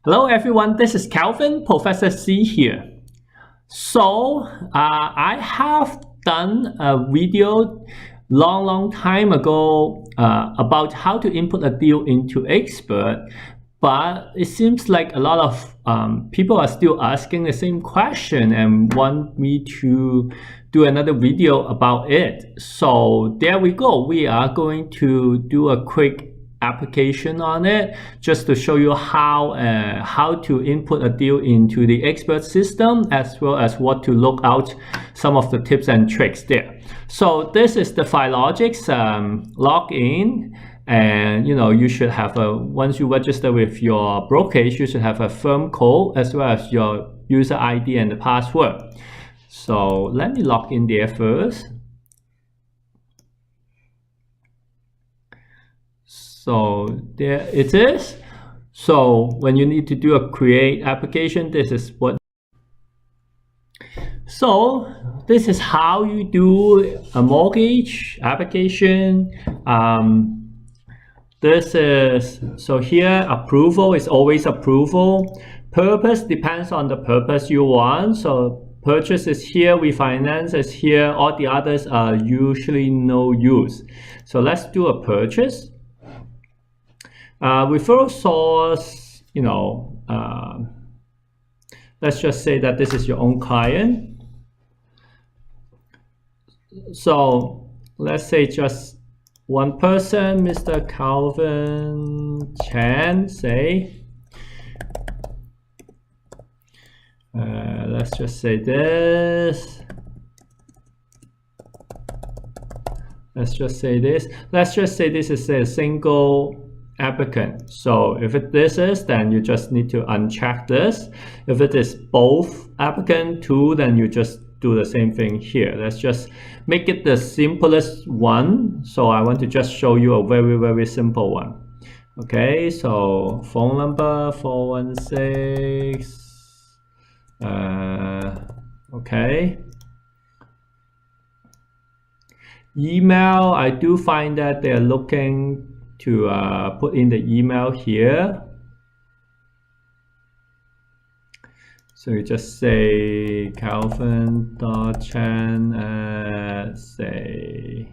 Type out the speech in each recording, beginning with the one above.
Hello everyone, this is Calvin, Professor C here. So I have done a video long time ago about how to input a deal into Expert, but it seems like a lot of people are still asking the same question and want me to do another video about it. So there we go. We are going to do a quick application on it just to show you how to input a deal into the Expert system, as well as what to look out, some of the tips and tricks there. So this is the Filogix login, and you should have once you register with your brokerage, you should have a firm code as well as your user ID and the password. So let me log in there first. So there it is. So when you need to do a create application, this is what. So this is how you do a mortgage application. This is, so here approval is always approval. Purpose depends on the purpose you want. So purchase is here, refinance is here, all the others are usually no use. So let's do a purchase. Referral source, let's just say that this is your own client. So let's say just one person, Mr. Calvin Chan, say. Let's just say this. Let's just say this. Let's just say this is a single applicant. So if this is, then you just need to uncheck this. If it is both applicant too, then you just do the same thing here. Let's just make it the simplest one. So I want to just show you a very simple one. Okay, so phone number 416. Okay. Email, I do find that they're looking to put in the email here. So you just say calvin.chan at say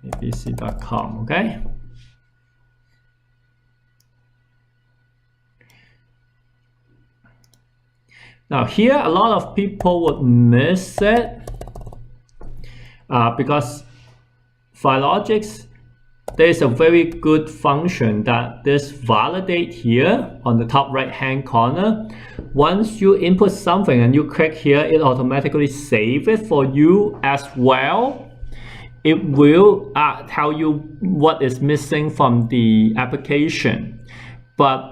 abc.com. okay. Now here a lot of people would miss it because Filogix, there's a very good function that this validate here on the top right hand corner. Once you input something and you click here, it automatically save it for you as well. It will tell you what is missing from the application. But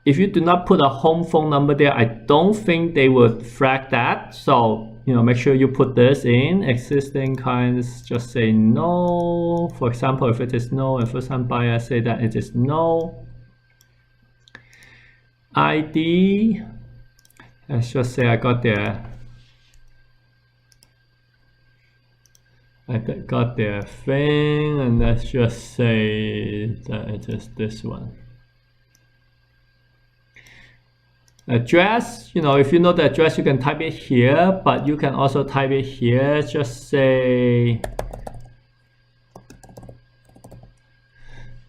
if you do not put a home phone number there, I don't think they would flag that. So make sure you put this in. Existing clients, just say no. For example, if it is no, and first time buyer, say that it is no. ID, let's just say I got their thing, and let's just say that it is this one. Address, if you know the address, you can type it here, but you can also type it here. Just say,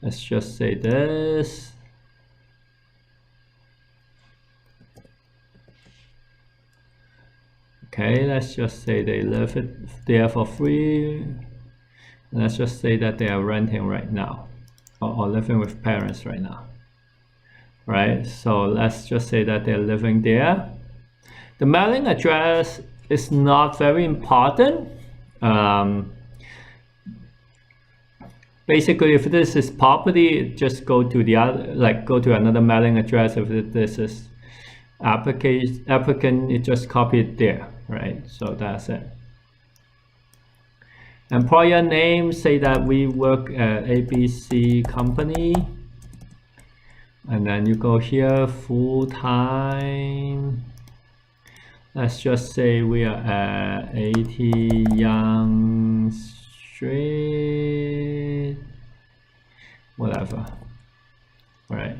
let's just say this. Okay, let's just say they live there for free. And let's just say that they are renting right now, or living with parents right now. Right, so let's just say that they're living there. The mailing address is not very important. Basically, if this is property, just go to the other, go to another mailing address. If this is applicant, it just copy it there, right? So that's it. Employer name, say that we work at ABC company. And then you go here, full-time. Let's just say we are at 80 Young Street, whatever. All right.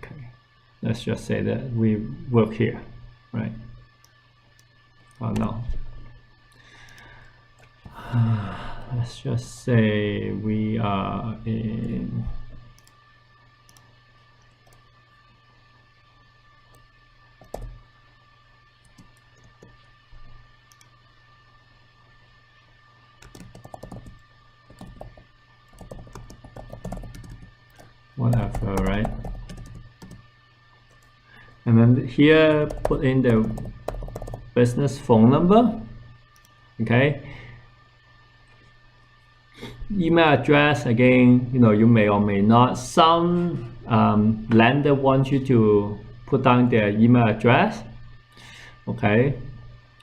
Okay, let's just say that we work here, right? Oh no. Let's just say we are in whatever, right? And then here put in the business phone number. Okay, email address, again, you may or may not. Some lender want you to put down their email address. Okay,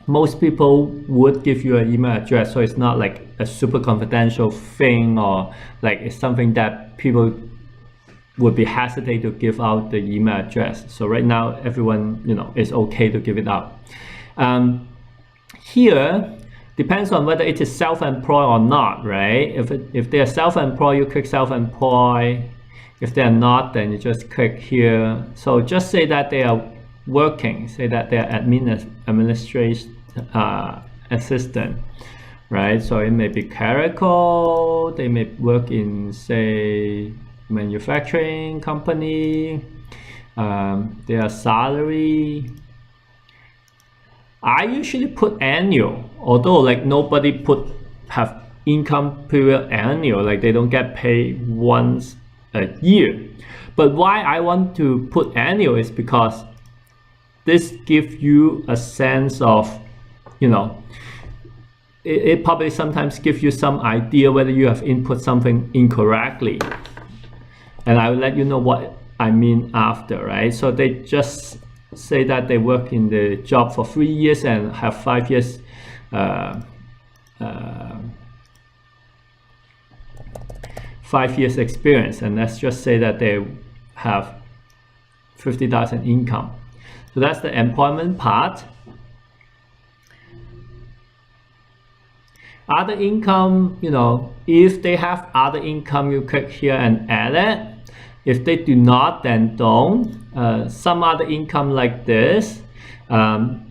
most people would give you an email address, so it's not like a super confidential thing, or like it's something that people would be hesitant to give out the email address. So right now everyone is okay to give it out. Here depends on whether it is self-employed or not, right? If they're self-employed, you click self-employed. If they're not, then you just click here. So just say that they are working, say that they're administration assistant, right? So it may be clerical, they may work in, say, manufacturing company, their salary. I usually put annual, although like nobody have income period annual, like they don't get paid once a year. But why I want to put annual is because this gives you a sense of, it probably sometimes gives you some idea whether you have input something incorrectly. And I will let you know what I mean after, right? So they just say that they work in the job for 3 years and have 5 years 5 years experience, and let's just say that they have 50,000 income. So that's the employment part. Other income, if they have other income, you click here and add it. If they do not, then don't. Some other income like this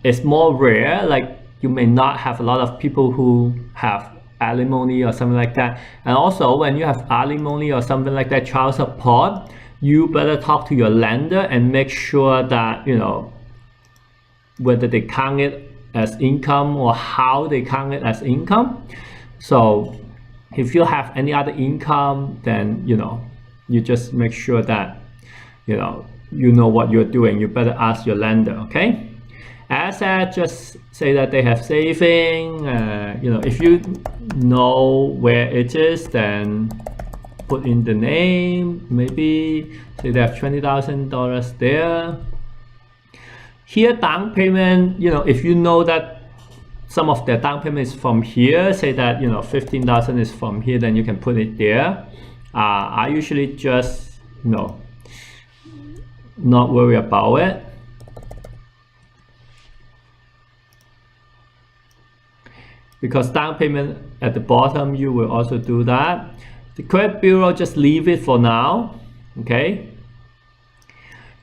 is more rare. Like you may not have a lot of people who have alimony or something like that. And also when you have alimony or something like that, child support, you better talk to your lender and make sure that, whether they count it as income or how they count it as income. So if you have any other income, then, you just make sure that, you know what you're doing. You better ask your lender, okay? Asset, just say that they have saving. If you know where it is, then put in the name. Maybe say they have $20,000 there. Here, down payment, if you know that some of their down payment is from here, say that 15,000 is from here, then you can put it there. I usually just not worry about it. Because down payment at the bottom, you will also do that. The credit bureau, just leave it for now, okay?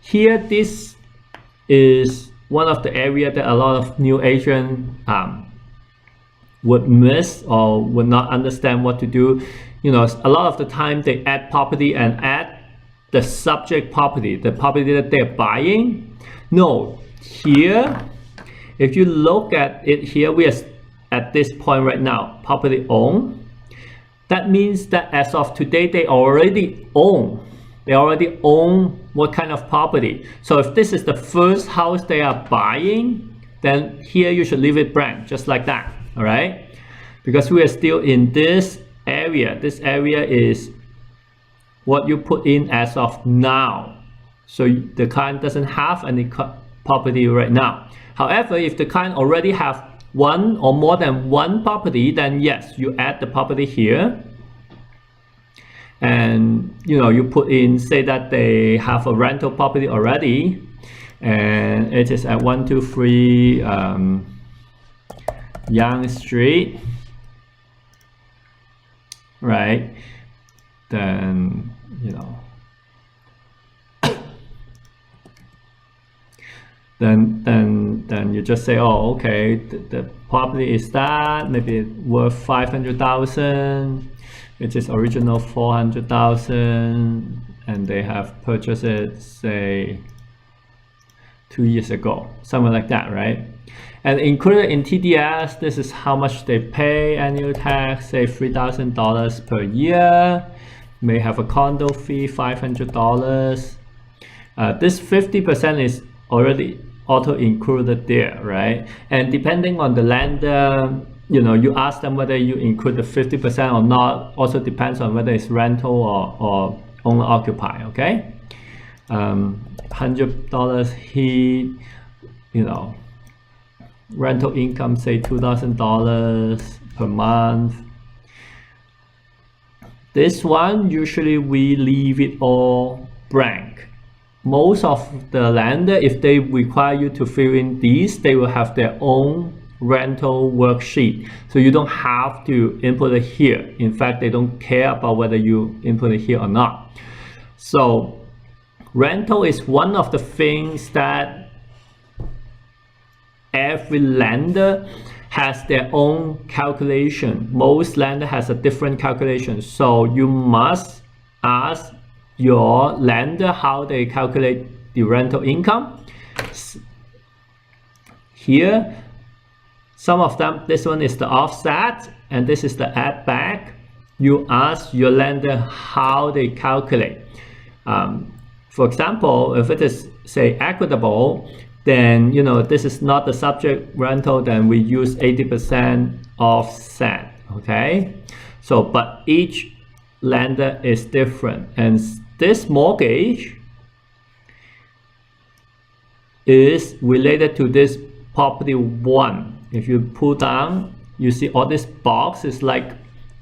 Here, this is one of the areas that a lot of new agents would miss or would not understand what to do. A lot of the time they add property and add the subject property, the property that they're buying. No, here, if you look at it here, we are at this point right now, property owned. That means that as of today, they already own what kind of property. So if this is the first house they are buying, then here you should leave it blank, just like that, all right? Because we are still in this area. This area is what you put in as of now. So the client doesn't have any property right now. However, if the client already have one or more than one property, then yes, you add the property here. And you put in, say that they have a rental property already, and it is at 123 Young Street, right? Then then you just say, oh, okay, the property is that, maybe worth 500,000, which is original 400,000, and they have purchased it, say, 2 years ago, something like that, right? And included in TDS, this is how much they pay annual tax, say $3,000 per year. May have a condo fee, $500. This 50% is already auto included there, right? And depending on the lender, you know, you ask them whether you include the 50% or not. Also depends on whether it's rental or owner occupy. Okay, $100 heat, you know, rental income, say $2,000 per month. This one, usually we leave it all blank. Most of the lender, if they require you to fill in these, they will have their own rental worksheet. So you don't have to input it here. In fact, they don't care about whether you input it here or not. So rental is one of the things that every lender has their own calculation. Most lender has a different calculation. So you must ask your lender how they calculate the rental income. Here, some of them, this one is the offset and this is the add back. You ask your lender how they calculate. For example, if it is, say, equitable, then, you know, this is not the subject rental, then we use 80% offset, okay? So, but each lender is different, and this mortgage is related to this property 1. If you pull down, you see all this box is like,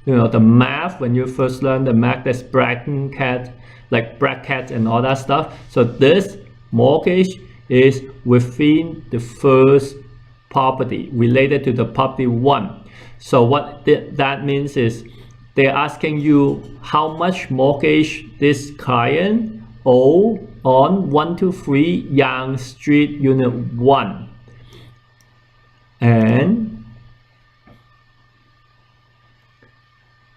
you know, the math, when you first learn the math, there's bracket, like bracket and all that stuff. So this mortgage is within the first property, related to the property 1. So what that means is they're asking you how much mortgage this client owe on 123 Yonge Street, Unit 1. And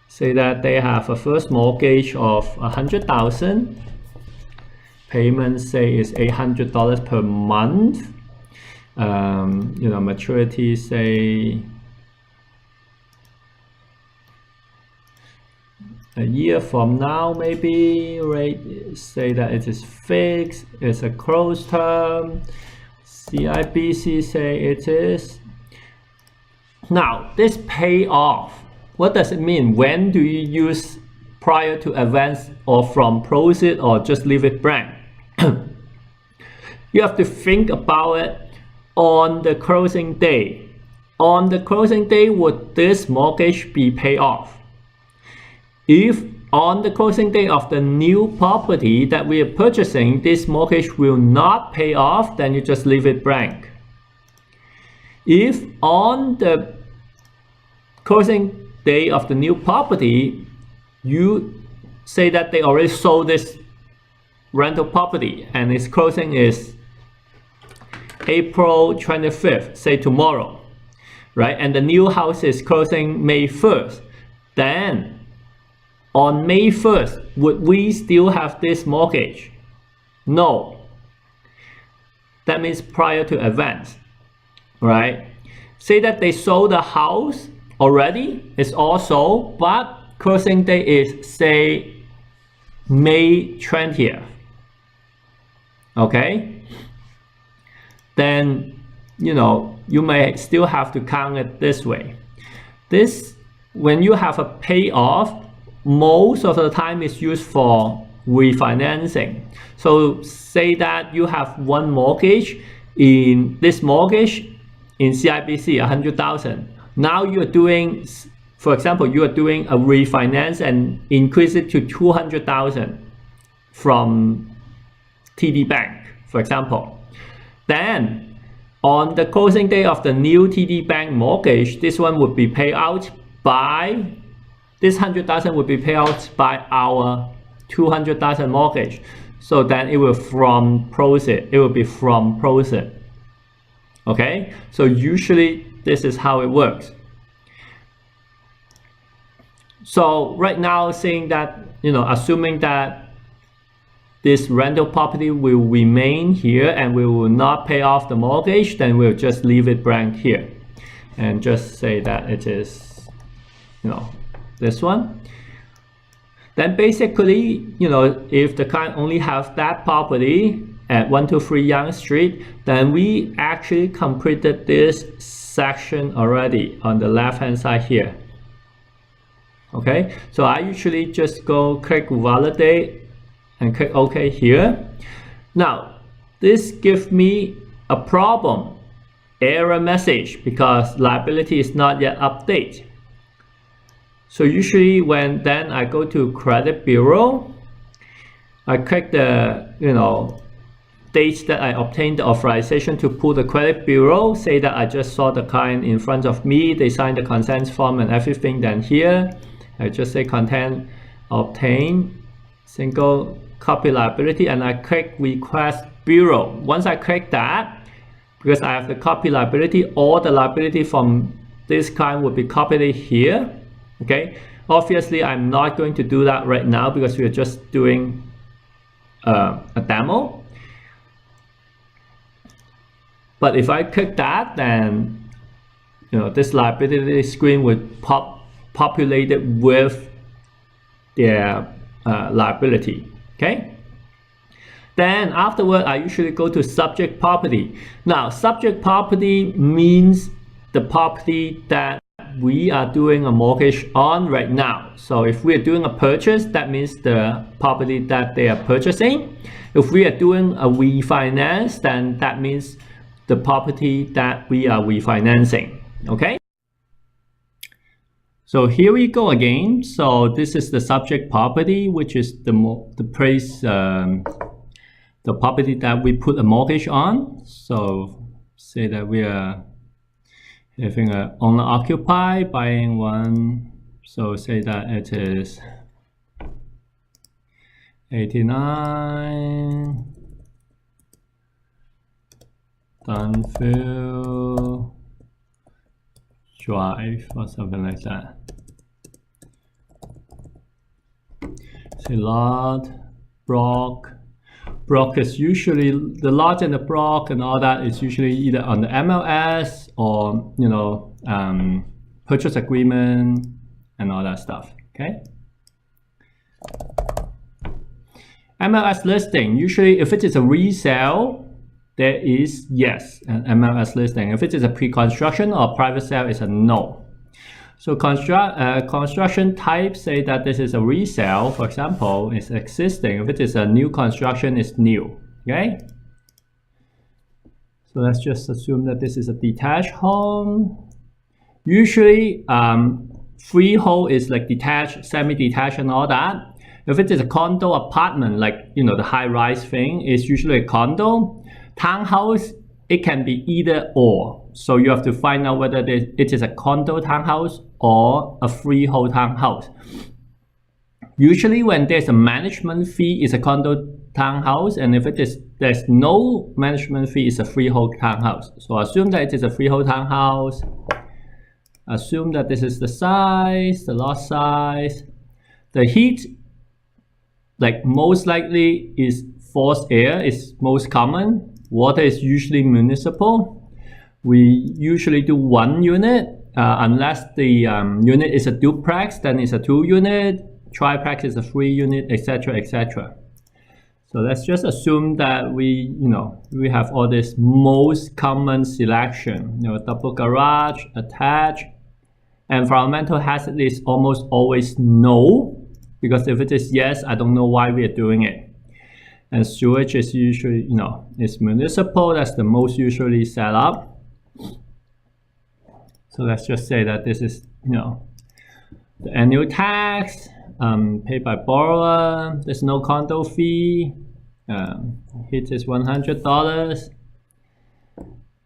say that they have a first mortgage of $100,000. Payment, say, is $800 per month. You know, maturity, say, a year from now, maybe, right? Say that it is fixed, it's a closed term. CIBC say it is. Now, this pay off, what does it mean? When do you use prior to advance or from proceed, or just leave it blank? You have to think about it on the closing day. On the closing day, would this mortgage be paid off? If on the closing day of the new property that we are purchasing, this mortgage will not pay off, then you just leave it blank. If on the closing day of the new property, you say that they already sold this rental property and its closing is April 25th, say tomorrow, right? And the new house is closing May 1st. Then on May 1st, would we still have this mortgage? No. That means prior to advance, right? Say that they sold the house already, it's all sold, but closing date is, say, May 20th. Okay? Then, you know, you may still have to count it this way. This, when you have a payoff, most of the time is used for refinancing. So say that you have one mortgage, in this mortgage in CIBC, 100,000. Now you're doing, for example, you are doing a refinance and increase it to 200,000 from TD Bank, for example. Then on the closing day of the new TD Bank mortgage, this one would be paid out by, this 100,000 would be paid out by our 200,000 mortgage. So then it will from proceed, it will be from proceed. Okay, so usually this is how it works. So right now, saying that, assuming that this rental property will remain here and we will not pay off the mortgage, then we'll just leave it blank here and just say that it is, this one. Then basically, if the client only have that property at 123 Young Street, then we actually completed this section already on the left hand side here. Okay, so I usually just go click validate and click OK here. Now, this gives me a problem, error message, because liability is not yet updated. So usually when then I go to credit bureau, I click the, dates that I obtained the authorization to pull the credit bureau, say that I just saw the client in front of me, they signed the consent form and everything. Then here, I just say content obtain single copy liability and I click request bureau. Once I click that, because I have the copy liability, all the liability from this client will be copied here. Okay, obviously I'm not going to do that right now because we are just doing a demo. But if I click that, then this liability screen would populated with their liability. Okay, then afterward I usually go to subject property. Now subject property means the property that we are doing a mortgage on right now. So if we are doing a purchase, that means the property that they are purchasing. If we are doing a refinance, then that means the property that we are refinancing. Okay, so here we go again. So this is the subject property, which is the place, the property that we put a mortgage on. So say that we are having an owner occupy, buying one. So say that it is 89 Dunfield Drive or something like that. Say lot, block. Block is usually the lot and the block and all that is usually either on the MLS or purchase agreement and all that stuff. Okay. MLS listing, usually if it is a resale, there is yes an MLS listing. If it is a pre-construction or private sale, it's a no. So construction type, say that this is a resale, for example, is existing. If it is a new construction, it's new. Okay. So let's just assume that this is a detached home. Usually, freehold is like detached, semi-detached, and all that. If it is a condo apartment, like the high-rise thing, is usually a condo. Townhouse, it can be either or. So you have to find out whether it is a condo townhouse or a freehold townhouse. Usually when there's a management fee, it's a condo townhouse, and if there's no management fee, it's a freehold townhouse. So assume that it is a freehold townhouse. Assume that this is the size, the lot size. The heat, like most likely, is forced air, is most common. Water is usually municipal. We usually do 1 unit, unless the unit is a duplex, then it's a 2 unit, triplex is a 3 unit, etc., etc. So let's just assume that we have all this most common selection, double garage, attached. Environmental hazard is almost always no, because if it is yes, I don't know why we are doing it. And sewage is usually, it's municipal, that's the most usually set up. So let's just say that this is, the annual tax paid by borrower. There's no condo fee. Heat is $100.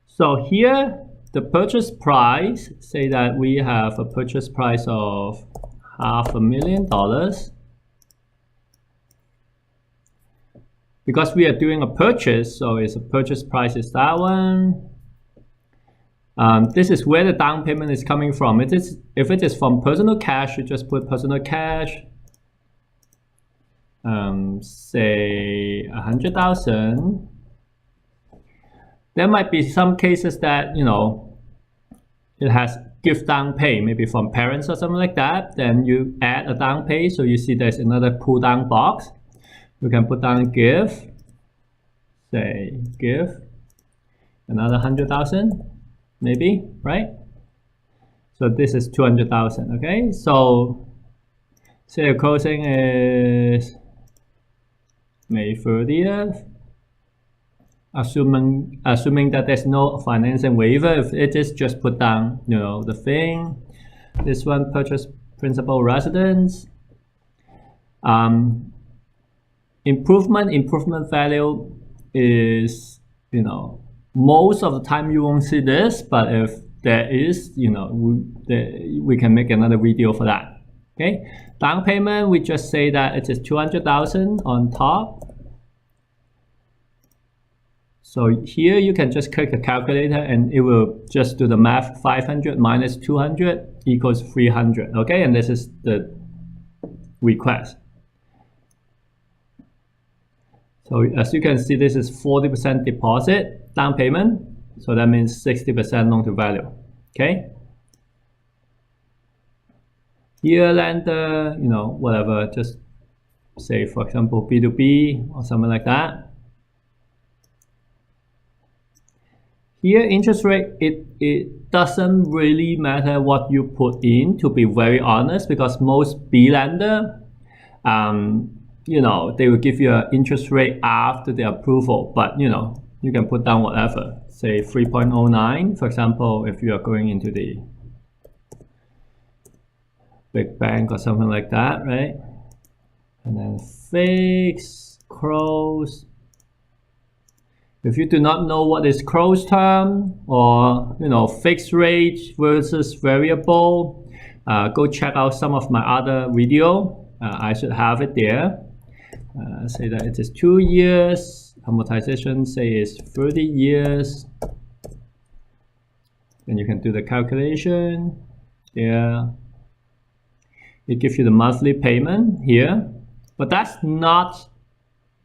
So here, the purchase price, say that we have a purchase price of $500,000. Because we are doing a purchase, so it's a purchase price is that one. This is where the down payment is coming from. If it is from personal cash, you just put personal cash, say 100,000. There might be some cases that, you know, it has gift down pay, maybe from parents or something like that. Then you add a down pay. So you see there's another pull down box. You can put down gift, say gift, another 100,000, maybe, right? So this is 200,000, okay? So say your closing is May 30th. Assuming that there's no financing waiver, if it is, just put down, you know, the thing. This one, purchase principal residence. Improvement value is, you know, most of the time you won't see this, but if there is, you know, we can make another video for that. Okay, down payment, we just say that it is 200,000 on top. So here you can just click the calculator and it will just do the math. 500 minus 200 equals 300. Okay, and this is the request. So as you can see, this is 40% deposit down payment. So that means 60% loan to value. Okay. Here lender, you know, whatever, just say for example B2B or something like that. Here interest rate, it doesn't really matter what you put in, to be very honest, because most B lender, you know, they will give you an interest rate after the approval, but you know, you can put down whatever, say 3.09, for example, if you are going into the big bank or something like that, right? And then fix, close. If you do not know what is close term or, you know, fixed rate versus variable, go check out some of my other video. I should have it there. Say that it is 2 years. Amortization, say is 30 years. Then you can do the calculation. Yeah. It gives you the monthly payment here, but that's not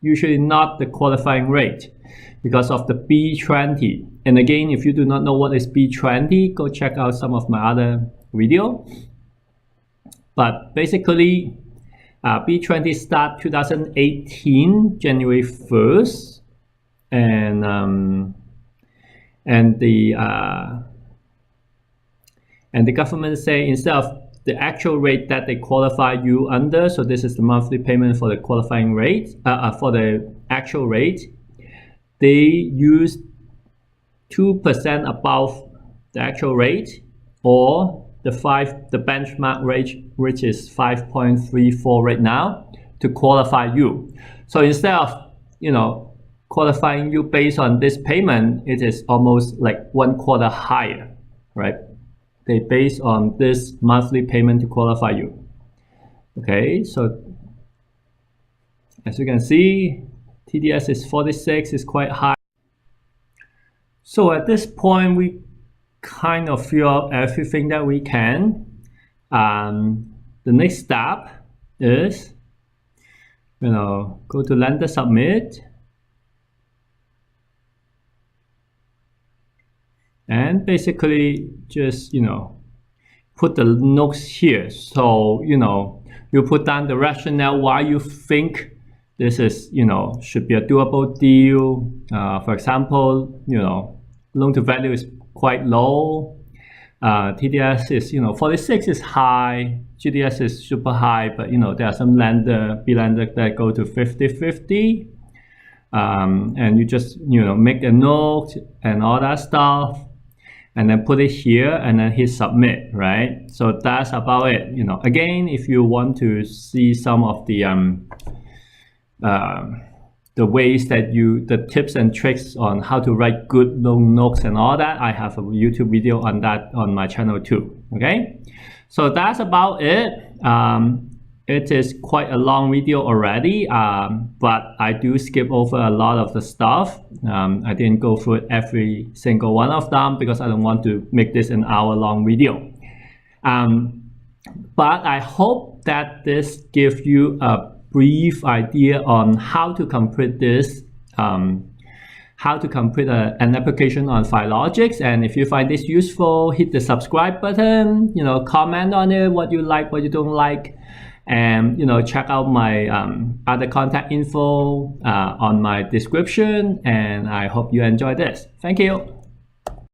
usually not the qualifying rate because of the B20. And again, if you do not know what is B20, go check out some of my other video. But basically, B20 start 2018 January 1st, and the government say instead of the actual rate that they qualify you under, so this is the monthly payment for the qualifying rate, for the actual rate, they use 2% above the actual rate, or the benchmark rate, which is 5.34 right now, to qualify you. So instead of, you know, qualifying you based on this payment, it is almost like 1/4 higher, right? They base on this monthly payment to qualify you. Okay, so as you can see, TDS is 46, is quite high. So at this point, we kind of fill out everything that we can. The next step is, you know, go to lender submit. And basically just, you know, put the notes here. So, you know, you put down the rationale why you think this is, you know, should be a doable deal. For example, you know, loan to value is quite low. TDS is, you know, 46 is high. GDS is super high, but you know, there are some B lender that go to 50-50. And you just, you know, make a note and all that stuff, and then put it here and then hit submit, right? So that's about it. You know, again, if you want to see some of the ways that the tips and tricks on how to write good loan notes and all that, I have a YouTube video on that on my channel too. Okay, so that's about it. it is quite a long video already, but I do skip over a lot of the stuff. I didn't go through every single one of them because I don't want to make this an hour-long video. But I hope that this gives you a brief idea on how to complete this, how to complete an application on Filogix. And if you find this useful, hit the subscribe button, comment on it, what you like, what you don't like. And check out my other contact info on my description, and I hope you enjoy this. Thank you.